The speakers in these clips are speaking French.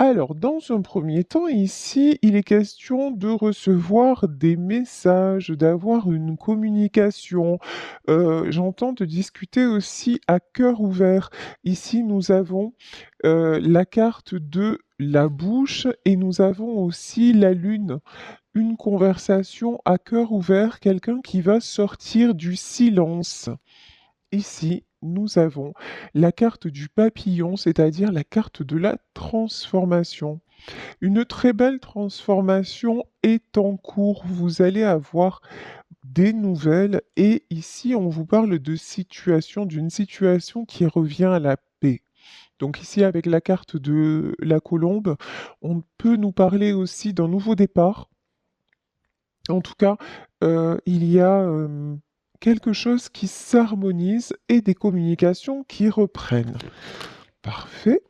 Alors, dans un premier temps, ici, il est question de recevoir des messages, d'avoir une communication. J'entends de discuter aussi à cœur ouvert. Ici, nous avons la carte de la bouche et nous avons aussi la lune. Une conversation à cœur ouvert, quelqu'un qui va sortir du silence. Ici, nous avons la carte du papillon, c'est-à-dire la carte de la transformation. Une très belle transformation est en cours. Vous allez avoir des nouvelles et ici, on vous parle de situation, d'une situation qui revient à la paix. Donc ici, avec la carte de la colombe, on peut nous parler aussi d'un nouveau départ. En tout cas, il y a quelque chose qui s'harmonise et des communications qui reprennent. Parfait.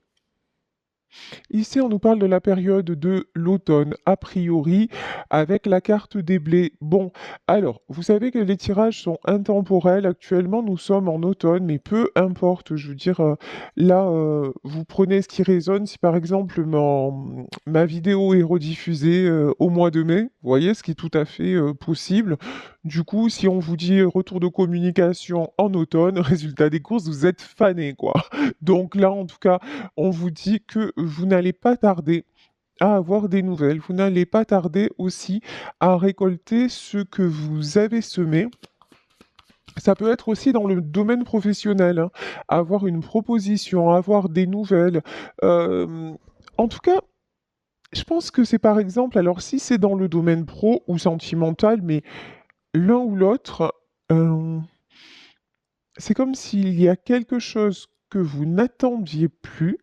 Ici, on nous parle de la période de l'automne, a priori, avec la carte des blés. Bon, alors, vous savez que les tirages sont intemporels. Actuellement, nous sommes en automne, mais peu importe. Je veux dire, là, vous prenez ce qui résonne. Si par exemple, ma vidéo est rediffusée au mois de mai, vous voyez, ce qui est tout à fait possible. Du coup, si on vous dit retour de communication en automne, résultat des courses, vous êtes fané, quoi. Donc là, en tout cas, on vous dit que vous n'allez pas tarder à avoir des nouvelles. Vous n'allez pas tarder aussi à récolter ce que vous avez semé. Ça peut être aussi dans le domaine professionnel, hein. Avoir une proposition, avoir des nouvelles. Euh, En tout cas, je pense que c'est par exemple, alors si c'est dans le domaine pro ou sentimental, mais l'un ou l'autre, euh, c'est comme s'il y a quelque chose que vous n'attendiez plus.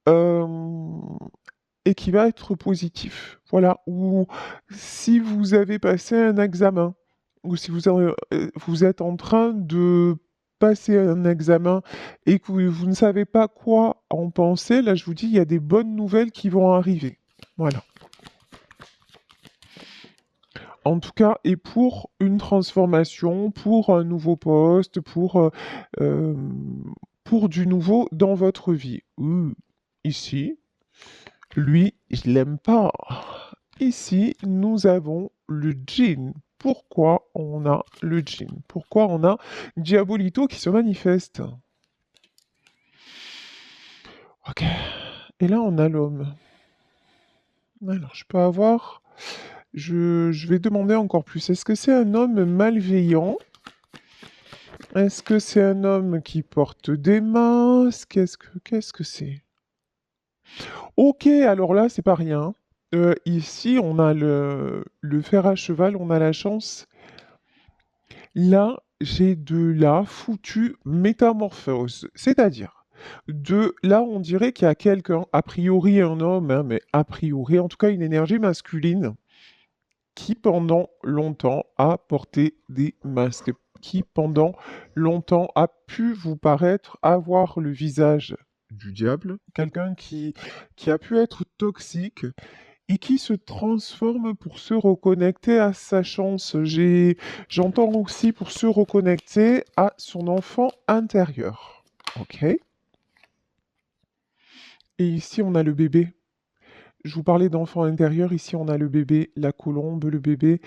euh, et qui va être positif. Voilà. Ou si vous avez passé un examen, ou si vous êtes en train de passer un examen et que vous ne savez pas quoi en penser, là je vous dis, il y a des bonnes nouvelles qui vont arriver. Voilà. En tout cas, et pour une transformation, pour un nouveau poste, euh, pour du nouveau dans votre vie. Ici, lui, je l'aime pas. Ici, nous avons le djinn. Pourquoi on a le djinn? Pourquoi on a Diabolito qui se manifeste? Ok. Et là, on a l'homme. Alors, je peux avoir... je vais demander encore plus. Est-ce que c'est un homme malveillant? Est-ce que c'est un homme qui porte des masques? Qu'est-ce que c'est? Ok, alors là, c'est pas rien. Ici, on a le fer à cheval, on a la chance. Là, j'ai de la foutue métamorphose. C'est-à-dire, là, on dirait qu'il y a quelqu'un, a priori un homme, hein, mais a priori, en tout cas, une énergie masculine, qui pendant longtemps a porté des masques, qui pendant longtemps a pu vous paraître avoir le visage du diable, quelqu'un qui a pu être toxique et qui se transforme pour se reconnecter à sa chance. J'entends aussi pour se reconnecter à son enfant intérieur. Ok. Et ici, on a le bébé. Je vous parlais d'enfant intérieur. Ici, on a le bébé, la colombe, le bébé.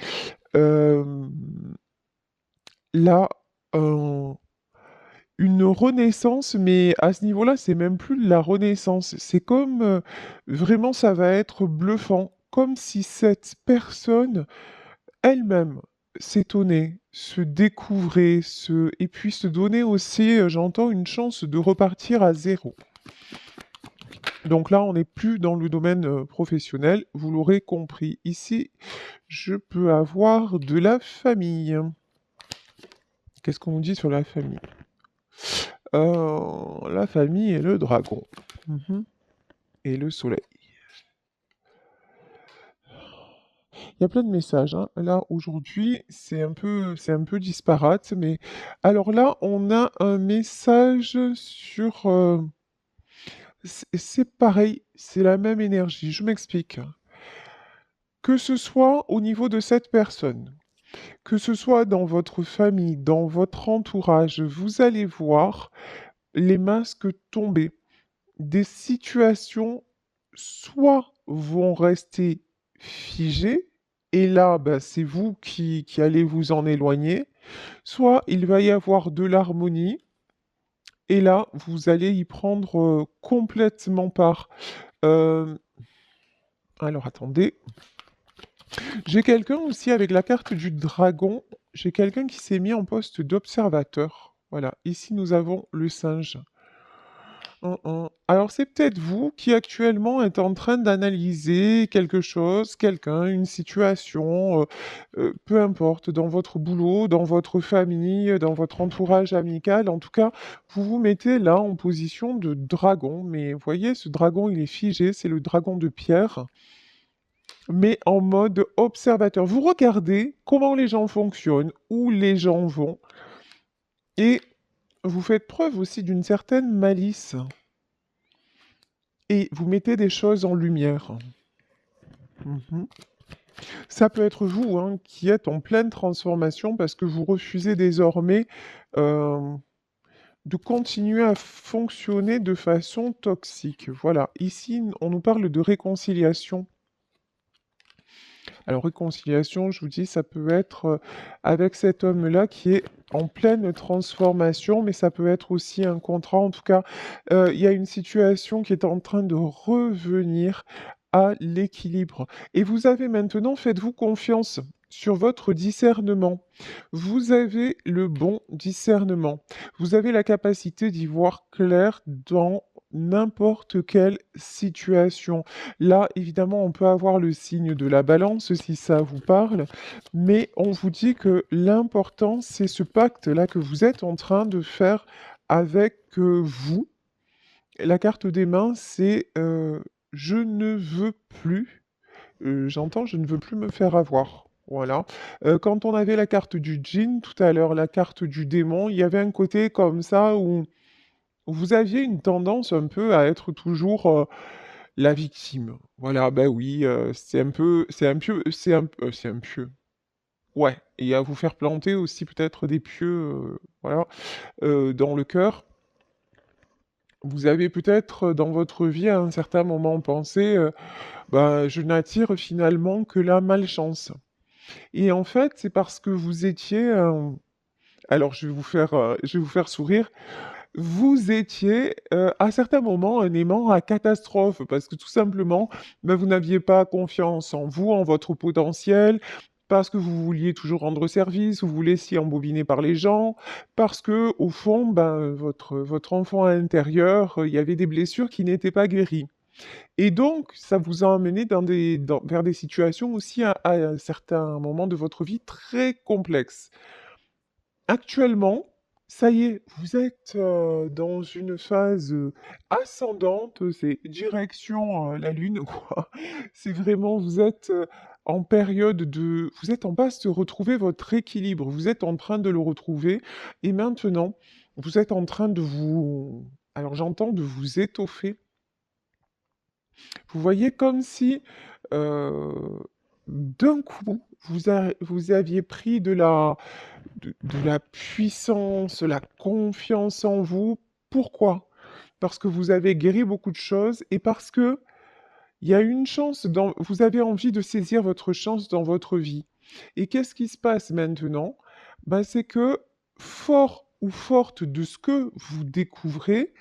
Euh, Là, euh, une renaissance, mais à ce niveau-là, c'est même plus de la renaissance. C'est comme vraiment, ça va être bluffant. Comme si cette personne elle-même s'étonner, se découvrir, et puis se donner aussi, j'entends, une chance de repartir à zéro. Donc là, on n'est plus dans le domaine professionnel, vous l'aurez compris. Ici, je peux avoir de la famille. Qu'est-ce qu'on nous dit sur la famille? La famille et le dragon. Mhm. Et le soleil. Il y a plein de messages, hein. Là, aujourd'hui, c'est un peu disparate, mais alors là, on a un message sur... c'est pareil, c'est la même énergie. Je m'explique. Que ce soit au niveau de cette personne, que ce soit dans votre famille, dans votre entourage, vous allez voir les masques tomber. Des situations soit vont rester figés, et là, ben, c'est vous qui allez vous en éloigner, soit il va y avoir de l'harmonie, et là, vous allez y prendre complètement part. Euh, alors attendez, j'ai quelqu'un aussi avec la carte du dragon, j'ai quelqu'un qui s'est mis en poste d'observateur. Voilà, ici nous avons le singe. Alors c'est peut-être vous qui actuellement êtes en train d'analyser quelque chose, quelqu'un, une situation, peu importe, dans votre boulot, dans votre famille, dans votre entourage amical. En tout cas, vous vous mettez là en position de dragon. Mais vous voyez, ce dragon, il est figé, c'est le dragon de pierre, mais en mode observateur. Vous regardez comment les gens fonctionnent, où les gens vont, et vous faites preuve aussi d'une certaine malice. Et vous mettez des choses en lumière. Mhm. Ça peut être vous hein, qui êtes en pleine transformation parce que vous refusez désormais euh, de continuer à fonctionner de façon toxique. Voilà, ici on nous parle de réconciliation. Alors réconciliation, je vous dis, ça peut être avec cet homme-là qui est en pleine transformation, mais ça peut être aussi un contrat. En tout cas, il y a une situation qui est en train de revenir à l'équilibre. Et vous avez maintenant, faites-vous confiance sur votre discernement. Vous avez le bon discernement. Vous avez la capacité d'y voir clair dans n'importe quelle situation. Là, évidemment, on peut avoir le signe de la balance si ça vous parle, mais on vous dit que l'important, c'est ce pacte-là que vous êtes en train de faire avec vous. La carte des mains, c'est je ne veux plus, j'entends, je ne veux plus me faire avoir. Voilà. Quand on avait la carte du djinn tout à l'heure, la carte du démon, il y avait un côté comme ça où vous aviez une tendance un peu à être toujours la victime. Voilà, ben oui, c'est un pieu. Ouais, et à vous faire planter aussi peut-être des pieux, voilà, dans le cœur. Vous avez peut-être dans votre vie à un certain moment pensé, ben, je n'attire finalement que la malchance. Et en fait, c'est parce que vous étiez, alors je vais vous faire sourire. Vous étiez à certains moments un aimant à catastrophe parce que tout simplement, ben, vous n'aviez pas confiance en vous, en votre potentiel, parce que vous vouliez toujours rendre service, vous vous laissiez embobiner par les gens, parce que au fond, ben, votre enfant intérieur, il y avait des blessures qui n'étaient pas guéries. Et donc, ça vous a amené vers des situations aussi à un certain moment de votre vie très complexes. Actuellement, ça y est, vous êtes dans une phase ascendante, c'est direction la Lune, quoi. C'est vraiment, vous êtes en période de... Vous êtes en passe de retrouver votre équilibre, vous êtes en train de le retrouver, et maintenant, vous êtes en train de vous... Alors j'entends de vous étoffer. Vous voyez comme si euh, d'un coup, vous aviez pris de la puissance, la confiance en vous. Pourquoi? Parce que vous avez guéri beaucoup de choses et parce que il y a une chance vous avez envie de saisir votre chance dans votre vie. Et qu'est-ce qui se passe maintenant? Ben, c'est que fort ou forte de ce que vous découvrez,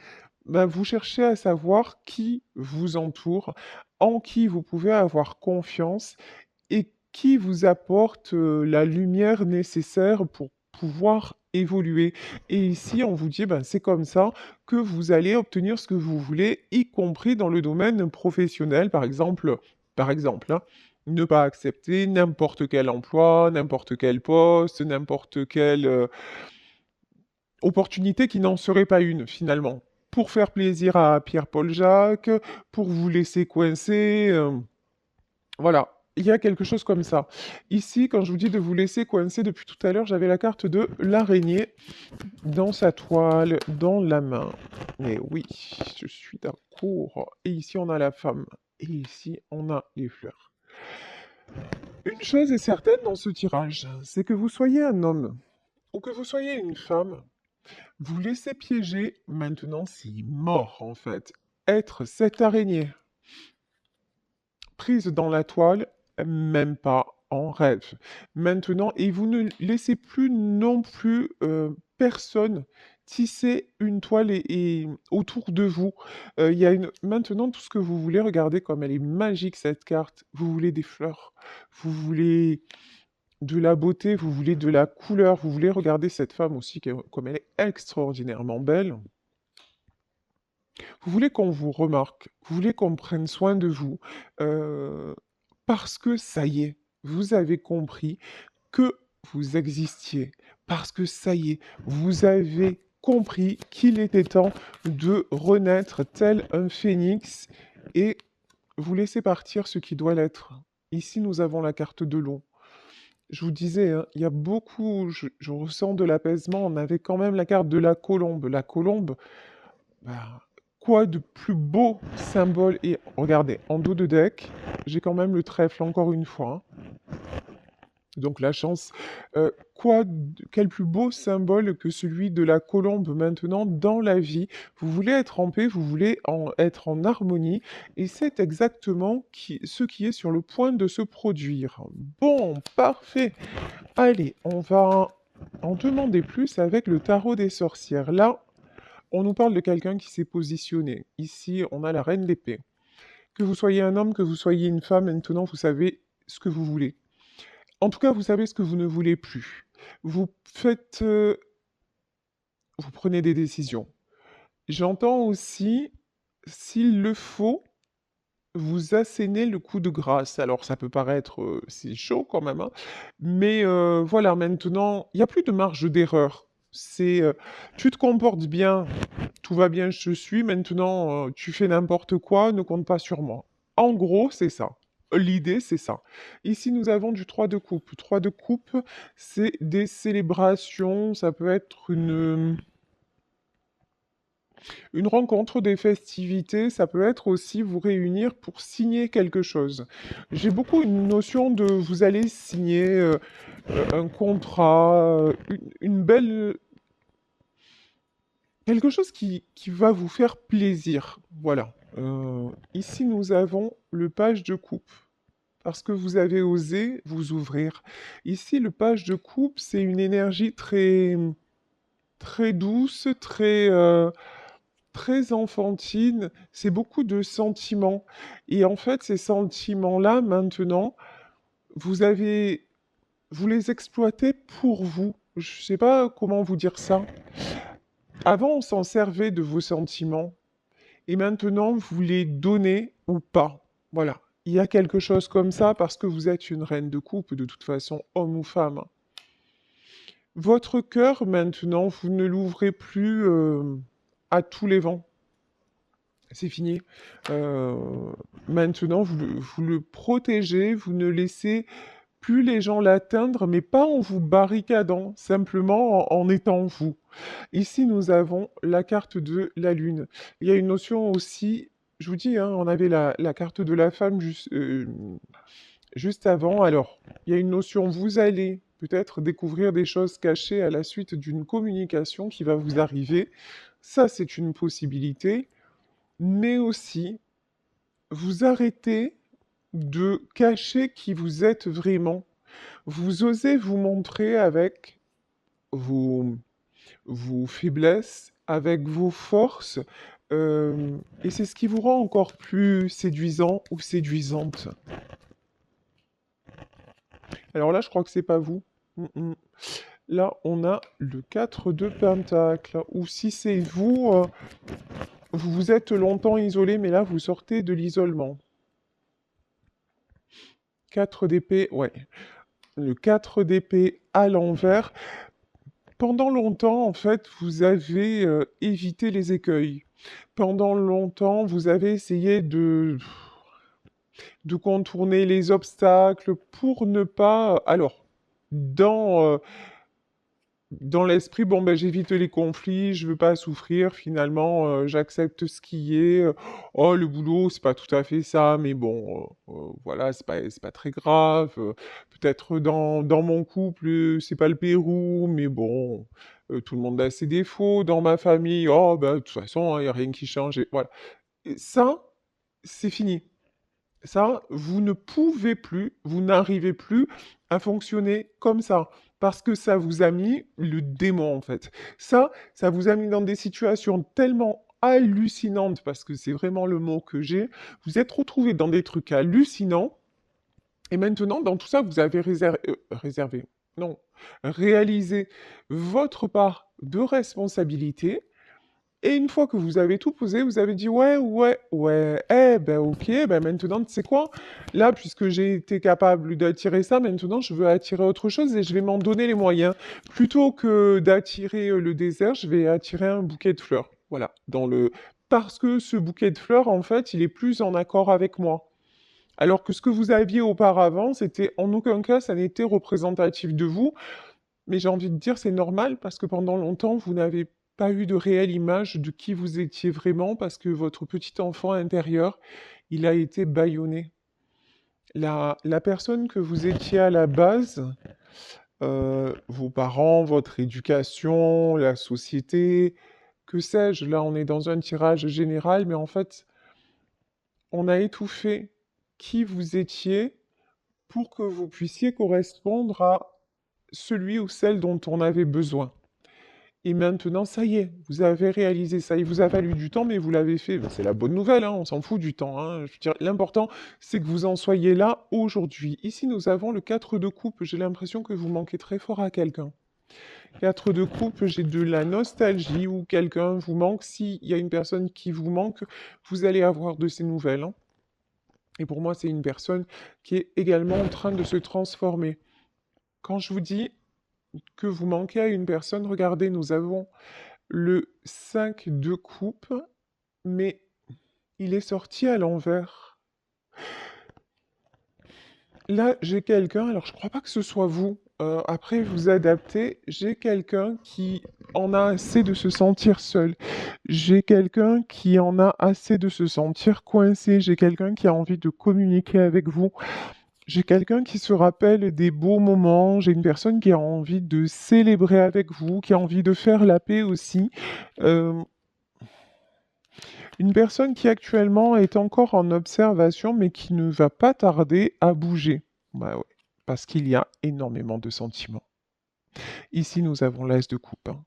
ben, vous cherchez à savoir qui vous entoure, en qui vous pouvez avoir confiance et qui vous apporte la lumière nécessaire pour pouvoir évoluer. Et ici, on vous dit, ben, c'est comme ça que vous allez obtenir ce que vous voulez, y compris dans le domaine professionnel, par exemple, hein, ne pas accepter n'importe quel emploi, n'importe quel poste, n'importe quelle opportunité qui n'en serait pas une, finalement. Pour faire plaisir à Pierre-Paul Jacques, pour vous laisser coincer. Voilà, il y a quelque chose comme ça. Ici, quand je vous dis de vous laisser coincer depuis tout à l'heure, j'avais la carte de l'araignée dans sa toile, dans la main. Mais oui, je suis d'accord. Et ici, on a la femme. Et ici, on a les fleurs. Une chose est certaine dans ce tirage, c'est que vous soyez un homme ou que vous soyez une femme, vous laissez piéger, maintenant c'est mort en fait, être cette araignée. prise dans la toile, même pas en rêve. Maintenant et vous ne laissez plus non plus, personne tisser une toile et autour de vous. Il y a une maintenant tout ce que vous voulez, regardez comme elle est magique cette carte. Vous voulez des fleurs, vous voulez de la beauté, vous voulez de la couleur, vous voulez regarder cette femme aussi comme elle est extraordinairement belle. Vous voulez qu'on vous remarque, vous voulez qu'on prenne soin de vous, heu, parce que ça y est, vous avez compris que vous existiez, parce que ça y est, vous avez compris qu'il était temps de renaître tel un phénix et vous laissez partir ce qui doit l'être. Ici, nous avons la carte de l'eau. Je vous disais, hein, il y a beaucoup, je ressens de l'apaisement. On avait quand même la carte de la colombe. La colombe, bah, quoi de plus beau symbole? Et regardez, en dos de deck, j'ai quand même le trèfle encore une fois, hein. Donc la chance. Quel plus beau symbole que celui de la colombe maintenant dans la vie. Vous voulez être en paix, vous voulez être en harmonie, et c'est exactement ce qui est sur le point de se produire. Bon, parfait. Allez, on va en demander plus avec le tarot des sorcières. Là, on nous parle de quelqu'un qui s'est positionné. Ici, on a la reine d'épée. Que vous soyez un homme, que vous soyez une femme, maintenant, vous savez ce que vous voulez. En tout cas, vous savez ce que vous ne voulez plus. Vous faites, vous prenez des décisions. J'entends aussi, s'il le faut, vous assénez le coup de grâce. Alors ça peut paraître, c'est chaud quand même, hein, mais voilà, maintenant, il y a plus de marge d'erreur. C'est, tu te comportes bien, tout va bien, je suis, maintenant, tu fais n'importe quoi, ne compte pas sur moi. En gros, c'est ça. L'idée, c'est ça. Ici, nous avons du 3 de coupe. 3 de coupe, c'est des célébrations, ça peut être une rencontre, des festivités, ça peut être aussi vous réunir pour signer quelque chose. J'ai beaucoup une notion de vous allez signer un contrat, une belle... quelque chose qui va vous faire plaisir. Voilà. Ici, nous avons le page de coupe. Parce que vous avez osé vous ouvrir. Ici, le page de coupe, c'est une énergie très, très douce, très, très enfantine, c'est beaucoup de sentiments. Et en fait, ces sentiments-là, maintenant, vous avez, vous les exploitez pour vous. Je sais pas comment vous dire ça. Avant, on s'en servait de vos sentiments, et maintenant, vous les donnez ou pas. Voilà. Il y a quelque chose comme ça parce que vous êtes une reine de coupe, de toute façon, homme ou femme. Votre cœur, maintenant, vous ne l'ouvrez plus à tous les vents. C'est fini. Euh, Maintenant, vous le protégez, vous ne laissez plus les gens l'atteindre, mais pas en vous barricadant, simplement en étant vous. Ici, nous avons la carte de la Lune. Il y a une notion aussi, je vous dis, hein, on avait la carte de la femme juste avant. Alors, il y a une notion, vous allez peut-être découvrir des choses cachées à la suite d'une communication qui va vous arriver. Ça, c'est une possibilité. Mais aussi, vous arrêtez de cacher qui vous êtes vraiment. Vous osez vous montrer avec vos, vos faiblesses, avec vos forces, et c'est ce qui vous rend encore plus séduisant ou séduisante. Alors là, je crois que c'est pas vous. Mm, mm. Là, on a le 4 de Pentacle. Ou si c'est vous, vous vous êtes longtemps isolé, mais là, vous sortez de l'isolement. 4 d'épée, ouais. Le 4 d'épée à l'envers. Pendant longtemps, en fait, vous avez évité les écueils. Pendant longtemps, vous avez essayé de contourner les obstacles pour ne pas... Alors, dans l'esprit, bon, ben, j'évite les conflits, je veux pas souffrir, finalement, j'accepte ce qui est. Oh, le boulot, c'est pas tout à fait ça, mais bon, voilà, c'est pas très grave. Peut-être dans mon couple, c'est pas le Pérou, mais bon, tout le monde a ses défauts. Dans ma famille, oh, ben, de toute façon, il n'y a rien qui change. Et voilà. Et ça, c'est fini. Ça, vous ne pouvez plus, vous n'arrivez plus à fonctionner comme ça. Parce que ça vous a mis le démon, en fait. Ça vous a mis dans des situations tellement hallucinantes, parce que c'est vraiment le mot que j'ai. Vous êtes retrouvé dans des trucs hallucinants. Et maintenant, dans tout ça, vous avez réservé, non, réalisé votre part de responsabilité. Et une fois que vous avez tout posé, vous avez dit ouais, ouais, ouais, eh ben ok, ben maintenant tu sais quoi? Là, puisque j'ai été capable d'attirer ça, maintenant je veux attirer autre chose et je vais m'en donner les moyens. Plutôt que d'attirer le désert, je vais attirer un bouquet de fleurs. Voilà, parce que ce bouquet de fleurs, en fait, il est plus en accord avec moi. Alors que ce que vous aviez auparavant, c'était en aucun cas, ça n'était représentatif de vous. Mais j'ai envie de dire, c'est normal parce que pendant longtemps, vous n'avez pas eu de réelle image de qui vous étiez vraiment parce que votre petit enfant intérieur, il a été bâillonné. La personne que vous étiez à la base, vos parents, votre éducation, la société, que sais-je, là on est dans un tirage général, mais en fait, on a étouffé qui vous étiez pour que vous puissiez correspondre à celui ou celle dont on avait besoin. Et maintenant, ça y est, vous avez réalisé ça. Il vous a fallu du temps, mais vous l'avez fait. Ben, c'est la bonne nouvelle, hein, on s'en fout du temps, hein. Je veux dire, l'important, c'est que vous en soyez là aujourd'hui. Ici, nous avons le 4 de coupe. J'ai l'impression que vous manquez très fort à quelqu'un. 4 de coupe, j'ai de la nostalgie ou quelqu'un vous manque. S'il y a une personne qui vous manque, vous allez avoir de ces nouvelles, hein. Et pour moi, c'est une personne qui est également en train de se transformer. Quand je vous dis que vous manquez à une personne, regardez, nous avons le 5 de coupe, mais il est sorti à l'envers. Là, j'ai quelqu'un, alors je crois pas que ce soit vous, après vous adaptez, j'ai quelqu'un qui en a assez de se sentir seul. J'ai quelqu'un qui en a assez de se sentir coincé. J'ai quelqu'un qui a envie de communiquer avec vous. J'ai quelqu'un qui se rappelle des beaux moments. J'ai une personne qui a envie de célébrer avec vous, qui a envie de faire la paix aussi. Euh, Une personne qui actuellement est encore en observation, mais qui ne va pas tarder à bouger. Bah ouais, parce qu'il y a énormément de sentiments. Ici, nous avons l'as de coupe, hein.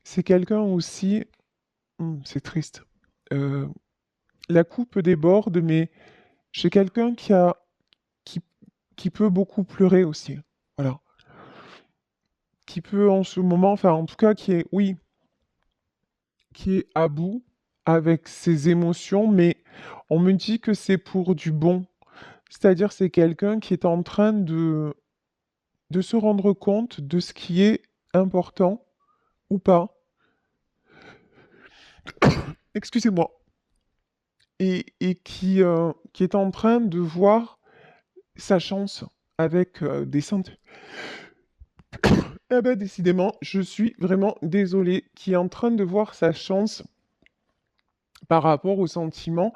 C'est quelqu'un aussi, c'est triste. Euh, la coupe déborde, mais j'ai quelqu'un qui, qui peut beaucoup pleurer aussi. Voilà. Qui peut en ce moment, enfin en tout cas qui est, oui, qui est à bout avec ses émotions, mais on me dit que c'est pour du bon. C'est-à-dire, c'est quelqu'un qui est en train de se rendre compte de ce qui est important ou pas. Excusez-moi. Et qui est en train de voir sa chance avec des centaines. Eh ben, décidément, je suis vraiment désolée. Qui est en train de voir sa chance par rapport aux sentiments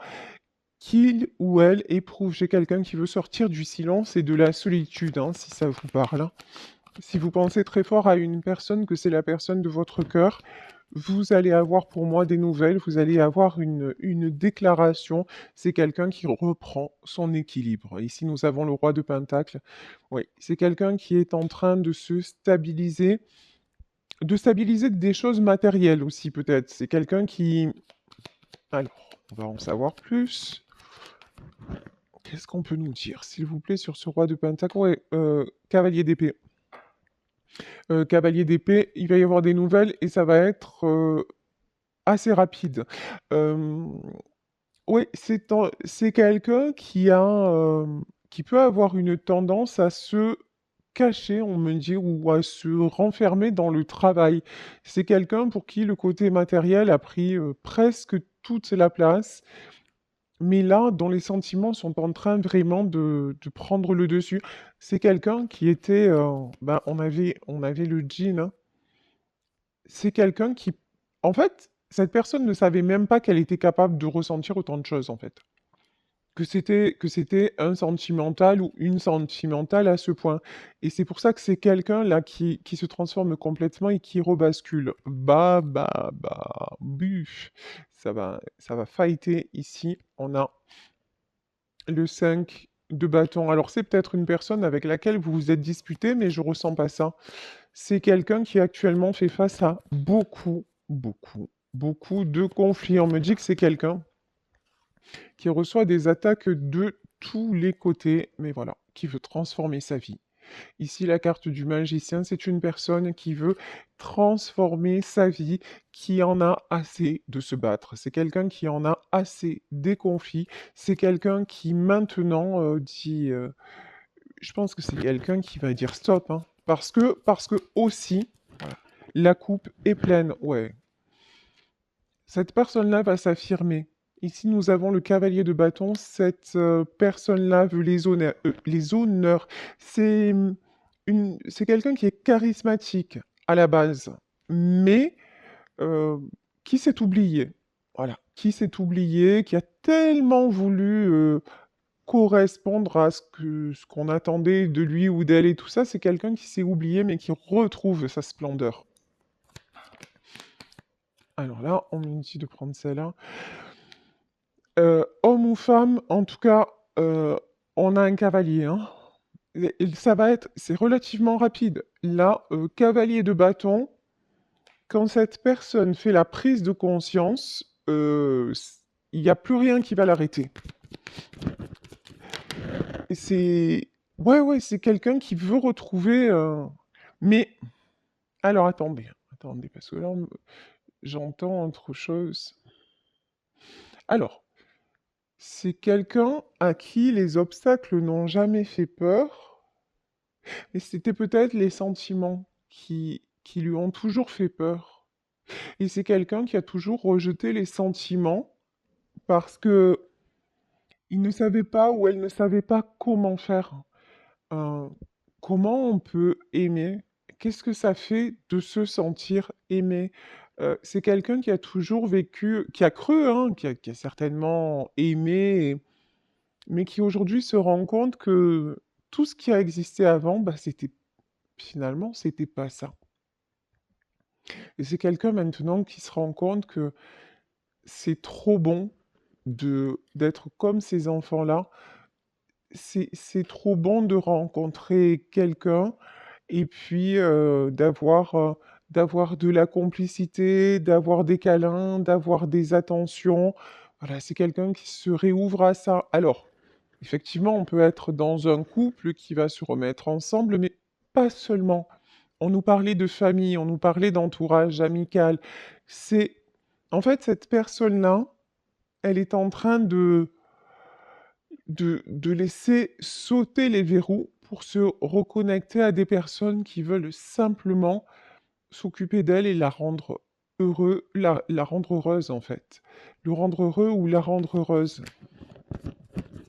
qu'il ou elle éprouve. J'ai quelqu'un qui veut sortir du silence et de la solitude, hein, si ça vous parle, hein. Si vous pensez très fort à une personne, que c'est la personne de votre cœur, vous allez avoir pour moi des nouvelles, vous allez avoir une déclaration. C'est quelqu'un qui reprend son équilibre. Ici, nous avons le roi de Pentacle. Oui, c'est quelqu'un qui est en train de stabiliser des choses matérielles aussi, peut-être. C'est quelqu'un qui... Alors, on va en savoir plus. Qu'est-ce qu'on peut nous dire, s'il vous plaît, sur ce roi de Pentacle? Ouais, cavalier d'épée. Cavalier d'épée, il va y avoir des nouvelles et ça va être assez rapide. Euh, oui, c'est quelqu'un qui peut avoir une tendance à se cacher, on me dit, ou à se renfermer dans le travail. C'est quelqu'un pour qui le côté matériel a pris presque toute la place. Mais là, dont les sentiments sont en train vraiment de prendre le dessus. C'est quelqu'un qui était, ben, on avait le djinn, hein. C'est quelqu'un qui, en fait, cette personne ne savait même pas qu'elle était capable de ressentir autant de choses, en fait. Que c'était un sentimental ou une sentimentale à ce point. Et c'est pour ça que c'est quelqu'un là qui se transforme complètement et qui rebascule. Buf. Ça va fighter ici. On a Le 5 de bâton. Alors, c'est peut-être une personne avec laquelle vous vous êtes disputé, mais je ressens pas ça. C'est quelqu'un qui actuellement fait face à beaucoup de conflits. On me dit que c'est quelqu'un qui reçoit des attaques de tous les côtés, mais voilà, qui veut transformer sa vie. Ici, la carte du magicien, c'est une personne qui veut transformer sa vie, qui en a assez de se battre. C'est quelqu'un qui en a assez des conflits. C'est quelqu'un qui maintenant dit, je pense que c'est quelqu'un qui va dire stop, hein. Parce que aussi, voilà, la coupe est pleine. Ouais, cette personne-là va s'affirmer. Ici, nous avons le cavalier de bâton. Cette personne-là veut les honneurs. Les honneurs. C'est c'est quelqu'un qui est charismatique à la base, mais euh, qui s'est oublié. Voilà, qui s'est oublié, qui a tellement voulu correspondre à ce qu'on attendait de lui ou d'elle et tout ça. C'est quelqu'un qui s'est oublié, mais qui retrouve sa splendeur. Alors là, on me dit de prendre celle-là. Homme ou femme, en tout cas, on a un cavalier, hein. Ça va être, c'est relativement rapide. Là, cavalier de bâton, quand cette personne fait la prise de conscience, il n'y a plus rien qui va l'arrêter. Et c'est, ouais, ouais, c'est quelqu'un qui veut retrouver. Mais, alors attendez, parce que là, j'entends autre chose. Alors, c'est quelqu'un à qui les obstacles n'ont jamais fait peur. Et c'était peut-être les sentiments qui lui ont toujours fait peur. Et c'est quelqu'un qui a toujours rejeté les sentiments parce que il ne savait pas ou elle ne savait pas comment faire. Euh, comment on peut aimer? Qu'est-ce que ça fait de se sentir aimé? C'est quelqu'un qui a toujours vécu, qui a cru, hein, qui a certainement aimé, mais qui aujourd'hui se rend compte que tout ce qui a existé avant, bah, c'était finalement, c'était pas ça. Et c'est quelqu'un maintenant qui se rend compte que c'est trop bon de d'être comme ces enfants-là. C'est trop bon de rencontrer quelqu'un et puis d'avoir de la complicité, d'avoir des câlins, d'avoir des attentions. Voilà, c'est quelqu'un qui se réouvre à ça. Alors, effectivement, on peut être dans un couple qui va se remettre ensemble, mais pas seulement. On nous parlait de famille, on nous parlait d'entourage amical. C'est, en fait, cette personne-là, elle est en train de laisser sauter les verrous pour se reconnecter à des personnes qui veulent simplement s'occuper d'elle et la rendre la rendre heureuse en fait. Le rendre heureux ou la rendre heureuse.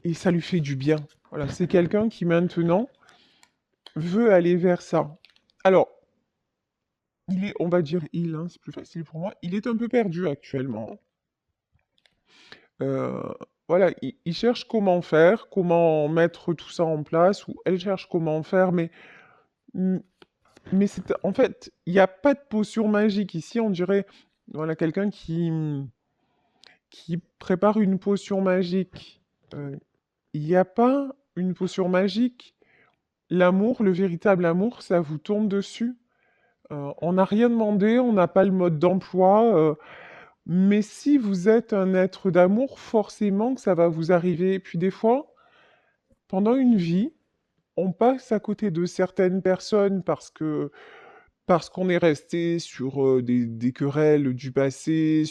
Et ça lui fait du bien. Voilà, c'est quelqu'un qui maintenant veut aller vers ça. Alors, il est, on va dire il, hein, c'est plus facile pour moi, il est un peu perdu actuellement. Euh, voilà, il cherche comment faire, comment mettre tout ça en place, ou elle cherche comment faire, m- mais c'est, en fait, il n'y a pas de potion magique ici, on dirait, voilà, quelqu'un qui prépare une potion magique. Euh, Il n'y a pas une potion magique. L'amour, le véritable amour, ça vous tombe dessus. On n'a rien demandé, on n'a pas le mode d'emploi. Mais si vous êtes un être d'amour, forcément que ça va vous arriver. Et puis des fois, pendant une vie, on passe à côté de certaines personnes parce qu'on est resté sur des querelles du passé,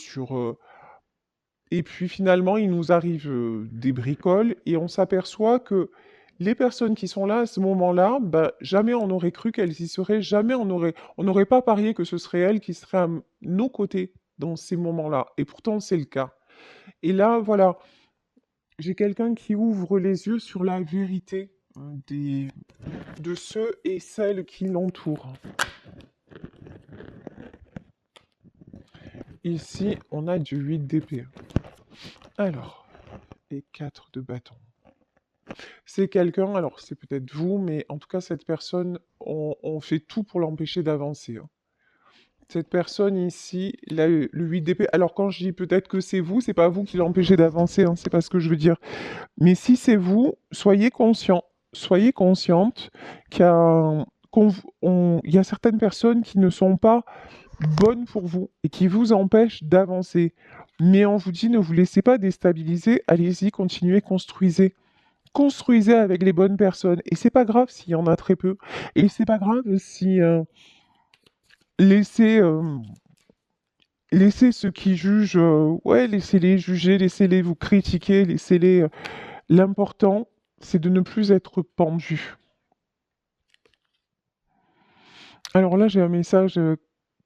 et puis finalement, il nous arrive des bricoles et on s'aperçoit que les personnes qui sont là à ce moment-là, bah, jamais on aurait cru qu'elles y seraient, jamais on n'aurait pas parié que ce serait elles qui seraient à nos côtés dans ces moments-là. Et pourtant, c'est le cas. Et là, voilà, j'ai quelqu'un qui ouvre les yeux sur la vérité de ceux et celles qui l'entourent. Ici, on a du 8 d'épée. Alors, et 4 de bâton. C'est quelqu'un, alors c'est peut-être vous, mais en tout cas, cette personne, on fait tout pour l'empêcher d'avancer, hein. Cette personne ici, le 8 d'épée. Alors quand je dis peut-être que c'est pas vous qui l'empêchez d'avancer, hein, c'est pas ce que je veux dire. Mais si c'est vous, soyez conscient, soyez consciente qu'il y a, il y a certaines personnes qui ne sont pas bonnes pour vous et qui vous empêchent d'avancer. Mais on vous dit, ne vous laissez pas déstabiliser, allez-y, continuez, construisez. Construisez avec les bonnes personnes. Et c'est pas grave s'il y en a très peu. Et c'est pas grave si laissez, laissez ceux qui jugent, ouais, laissez-les juger, laissez-les vous critiquer, laissez-les. L'important, c'est de ne plus être pendu. Alors là, j'ai un message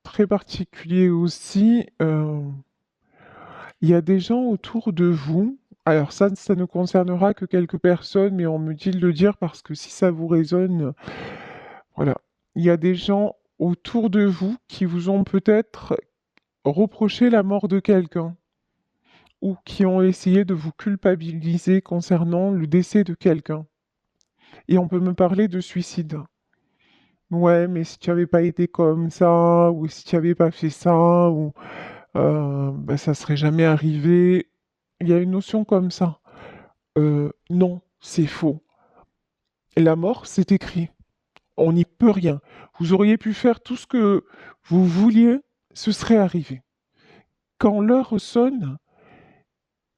très particulier aussi. Il y a des gens autour de vous. Alors ça ne concernera que quelques personnes, mais on me dit de le dire parce que si ça vous résonne, voilà. Il y a des gens autour de vous qui vous ont peut-être reproché la mort de quelqu'un ou qui ont essayé de vous culpabiliser concernant le décès de quelqu'un. Et on peut me parler de suicide. Ouais, mais si tu avais pas été comme ça, ou si tu avais pas fait ça, ou bah, ça serait jamais arrivé. Il y a une notion comme ça. Non, c'est faux. La mort, c'est écrit. On n'y peut rien. Vous auriez pu faire tout ce que vous vouliez, ce serait arrivé. Quand l'heure sonne,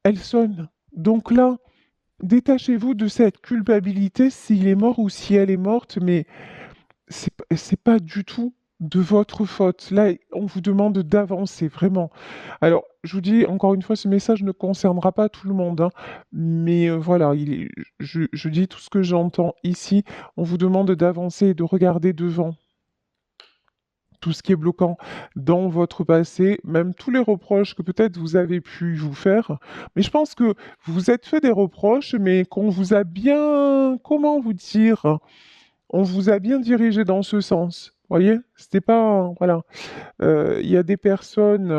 elle sonne. Donc là, détachez-vous de cette culpabilité s'il est mort ou si elle est morte, mais c'est pas du tout de votre faute. Là, on vous demande d'avancer, vraiment. Alors, je vous dis encore une fois, ce message ne concernera pas tout le monde, hein, mais voilà, je dis tout ce que j'entends ici. On vous demande d'avancer et de regarder devant tout ce qui est bloquant dans votre passé, même tous les reproches que peut-être vous avez pu vous faire. Mais je pense que vous vous êtes fait des reproches, mais qu'on vous a bien, comment vous dire, on vous a bien dirigé dans ce sens. Voyez, c'était pas, voilà. Il y a des personnes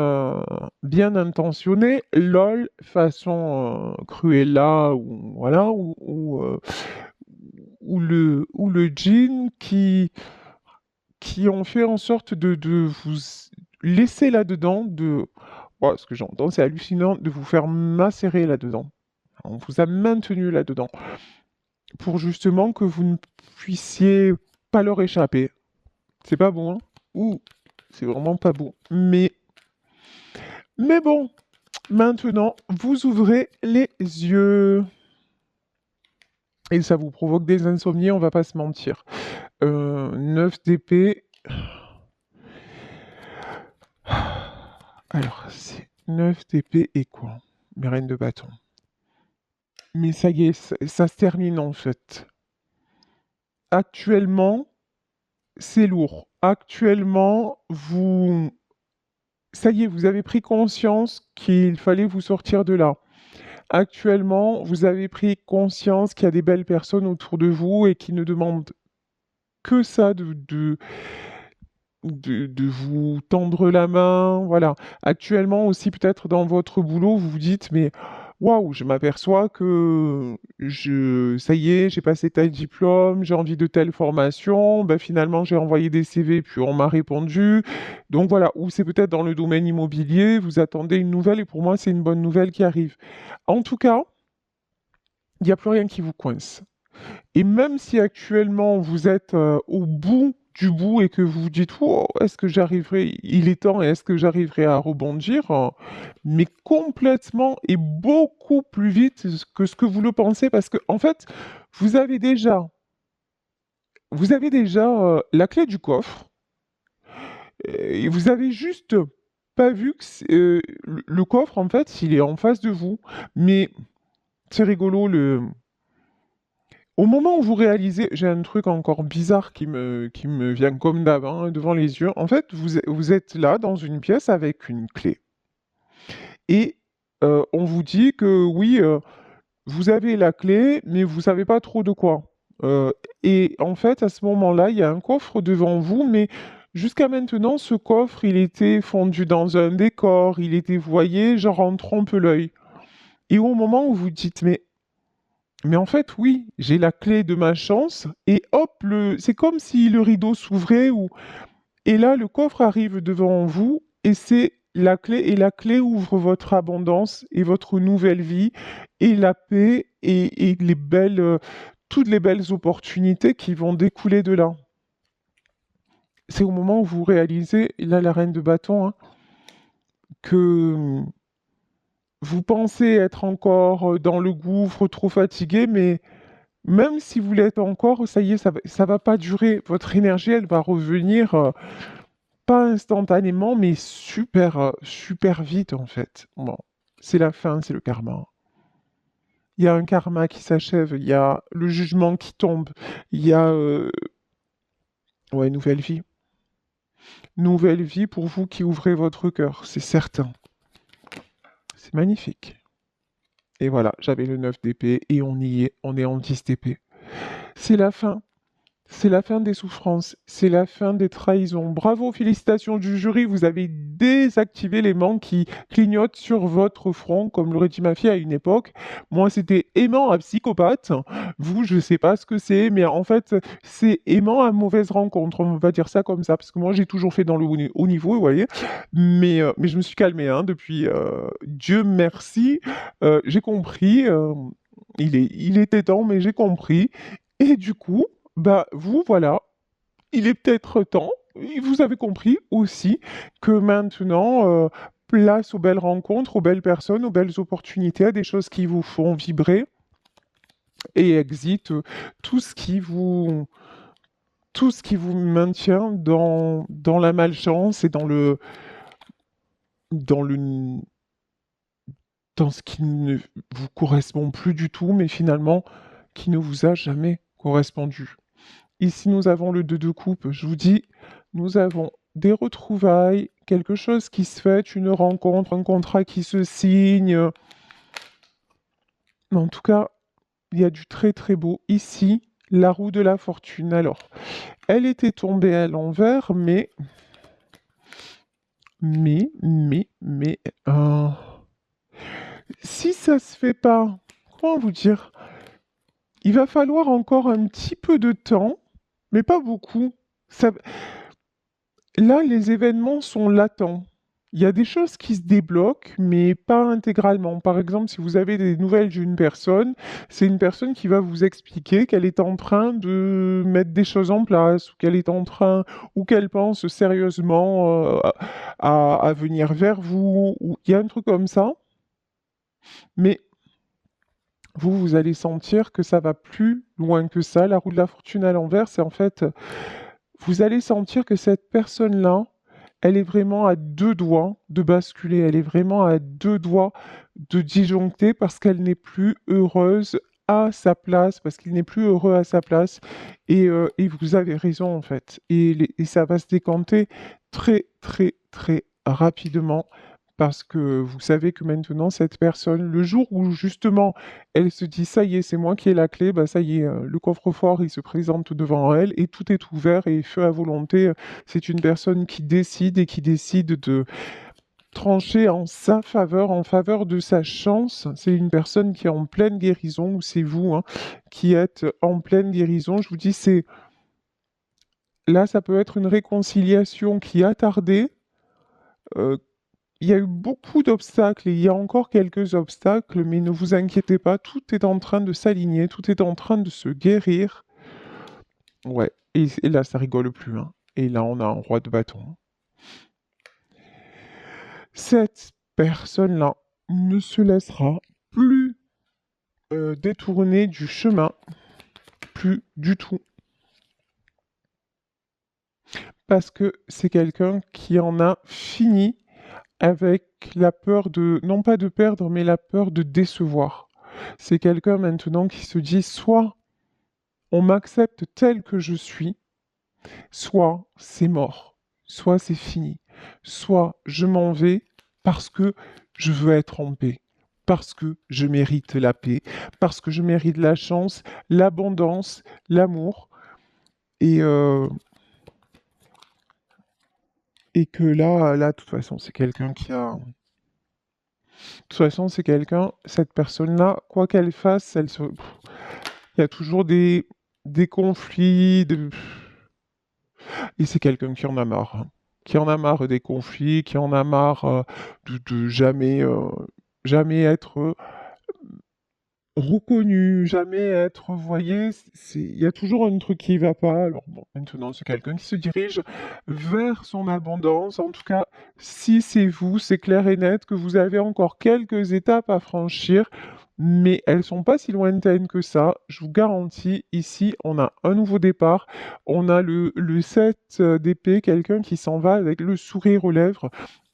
bien intentionnées, lol, façon Cruella ou voilà, ou le djinn qui ont fait en sorte de vous laisser là-dedans, oh, ce que j'entends, c'est hallucinant, de vous faire macérer là-dedans. On vous a maintenu là-dedans pour justement que vous ne puissiez pas leur échapper. C'est pas bon, hein? Ouh, c'est vraiment pas bon. Mais bon, maintenant, vous ouvrez les yeux. Et ça vous provoque des insomnies, on va pas se mentir. 9 d'épée. Alors, c'est 9 d'épée et quoi? Mes reines de bâton. Mais ça y est, ça se termine en fait. Actuellement, c'est lourd. Actuellement, ça y est, vous avez pris conscience qu'il fallait vous sortir de là. Actuellement, vous avez pris conscience qu'il y a des belles personnes autour de vous et qui ne demandent que ça de vous tendre la main. Voilà. Actuellement aussi, peut-être dans votre boulot, vous vous dites, mais waouh, je m'aperçois que ça y est, j'ai passé tel diplôme, j'ai envie de telle formation. Ben, finalement, j'ai envoyé des CV, puis on m'a répondu. Donc voilà. Ou c'est peut-être dans le domaine immobilier, vous attendez une nouvelle et pour moi, c'est une bonne nouvelle qui arrive. En tout cas, il n'y a plus rien qui vous coince. Et même si actuellement vous êtes au bout du bout et que vous vous dites, oh, est-ce que j'arriverai, il est temps et est-ce que j'arriverai à rebondir, mais complètement et beaucoup plus vite que ce que vous le pensez, parce que en fait, vous avez déjà, vous avez déjà la clé du coffre et vous avez juste pas vu que le coffre, en fait, il est en face de vous. Mais c'est rigolo, au moment où vous réalisez, j'ai un truc encore bizarre qui me vient comme d'hab, hein, devant les yeux. En fait, vous êtes là dans une pièce avec une clé. Et on vous dit que oui, vous avez la clé, mais vous savez pas trop de quoi. Euh, et en fait, à ce moment-là, il y a un coffre devant vous, mais jusqu'à maintenant, ce coffre, il était fondu dans un décor, il était, vous voyez, genre en trompe-l'œil. Et au moment où vous dites, mais en fait, oui, j'ai la clé de ma chance et hop, c'est comme si le rideau s'ouvrait ou Et là, le coffre arrive devant vous et c'est la clé. Et la clé ouvre votre abondance et votre nouvelle vie et la paix et les belles, toutes les belles opportunités qui vont découler de là. C'est au moment où vous réalisez, et là, la reine de bâton, hein, que vous pensez être encore dans le gouffre, trop fatigué, mais même si vous l'êtes encore, ça y est, ça va pas durer. Votre énergie, elle va revenir, pas instantanément, mais super, super vite, en fait. Bon, c'est la fin, c'est le karma. Il y a un karma qui s'achève, il y a le jugement qui tombe, il y a, ouais, nouvelle vie. Nouvelle vie pour vous qui ouvrez votre cœur, c'est certain. C'est magnifique. Et voilà, j'avais le 9 d'épée et on y est, on est en 10 d'épée. C'est la fin. C'est la fin des souffrances, c'est la fin des trahisons. Bravo, félicitations du jury, vous avez désactivé l'aimant qui clignote sur votre front, comme l'aurait dit ma fille à une époque. Moi, c'était aimant à psychopathe. Vous, je sais pas ce que c'est, mais en fait, c'est aimant à mauvaise rencontre. On va dire ça comme ça, parce que moi, j'ai toujours fait dans le haut niveau, vous voyez. Mais je me suis calmée hein, depuis. Dieu merci, j'ai compris. Il était temps, mais j'ai compris. Et du coup, bah vous, voilà, il est peut-être temps, et vous avez compris aussi que maintenant, place aux belles rencontres, aux belles personnes, aux belles opportunités, à des choses qui vous font vibrer, et exit tout ce qui vous, tout ce qui vous maintient dans la malchance et dans le, dans ce qui ne vous correspond plus du tout, mais finalement, qui ne vous a jamais correspondu. Ici, nous avons le 2 de coupe. Je vous dis, nous avons des retrouvailles, quelque chose qui se fait, une rencontre, un contrat qui se signe. Mais en tout cas, il y a du très très beau. Ici, la roue de la fortune. Alors, elle était tombée à l'envers, mais, si ça se fait pas, comment vous dire? Il va falloir encore un petit peu de temps, mais pas beaucoup. Ça, là, les événements sont latents. Il y a des choses qui se débloquent, mais pas intégralement. Par exemple, si vous avez des nouvelles d'une personne, c'est une personne qui va vous expliquer qu'elle est en train de mettre des choses en place, ou qu'elle est en train, ou qu'elle pense sérieusement à venir vers vous, ou il y a un truc comme ça. Mais vous, vous allez sentir que ça va plus loin que ça. La roue de la fortune à l'envers, c'est en fait, vous allez sentir que cette personne-là, elle est vraiment à deux doigts de basculer, elle est vraiment à deux doigts de disjoncter parce qu'elle n'est plus heureuse à sa place, parce qu'il n'est plus heureux à sa place. Et vous avez raison en fait. Et ça va se décanter très très très rapidement parce que vous savez que maintenant cette personne, le jour où justement elle se dit ça y est, c'est moi qui ai la clé, bah ça y est, le coffre-fort il se présente devant elle et tout est ouvert et feu à volonté. C'est une personne qui décide et qui décide de trancher en sa faveur, en faveur de sa chance. C'est une personne qui est en pleine guérison, ou c'est vous hein, qui êtes en pleine guérison. Je vous dis, c'est là, ça peut être une réconciliation qui a tardé. Euh, il y a eu beaucoup d'obstacles et il y a encore quelques obstacles, mais ne vous inquiétez pas, tout est en train de s'aligner, tout est en train de se guérir. Ouais, et là, ça rigole plus. Hein. Et là, on a un roi de bâton. Cette personne-là ne se laissera plus détourner du chemin, plus du tout. Parce que c'est quelqu'un qui en a fini avec la peur de, non pas de perdre, mais la peur de décevoir. C'est quelqu'un maintenant qui se dit soit on m'accepte tel que je suis, soit c'est mort, soit c'est fini, soit je m'en vais parce que je veux être en paix, parce que je mérite la paix, parce que je mérite la chance, l'abondance, l'amour, et, euh, et que là, de toute façon, c'est quelqu'un qui a... De toute façon, c'est quelqu'un, cette personne-là, quoi qu'elle fasse, elle il y a toujours des conflits, Et c'est quelqu'un qui en a marre, hein. Qui en a marre des conflits, qui en a marre, de jamais être, reconnu, jamais être, vous voyez? Il y a toujours un truc qui va pas. Alors bon, maintenant, c'est quelqu'un qui se dirige vers son abondance. En tout cas, si c'est vous, c'est clair et net que vous avez encore quelques étapes à franchir, mais elles sont pas si lointaines que ça. Je vous garantis, ici, on a un nouveau départ. On a le 7 d'épée, quelqu'un qui s'en va avec le sourire aux lèvres.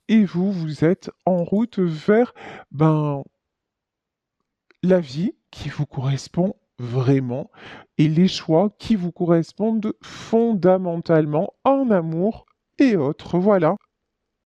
Et vous, vous êtes en route vers, ben, la vie qui vous correspond vraiment et les choix qui vous correspondent fondamentalement en amour et autres. Voilà.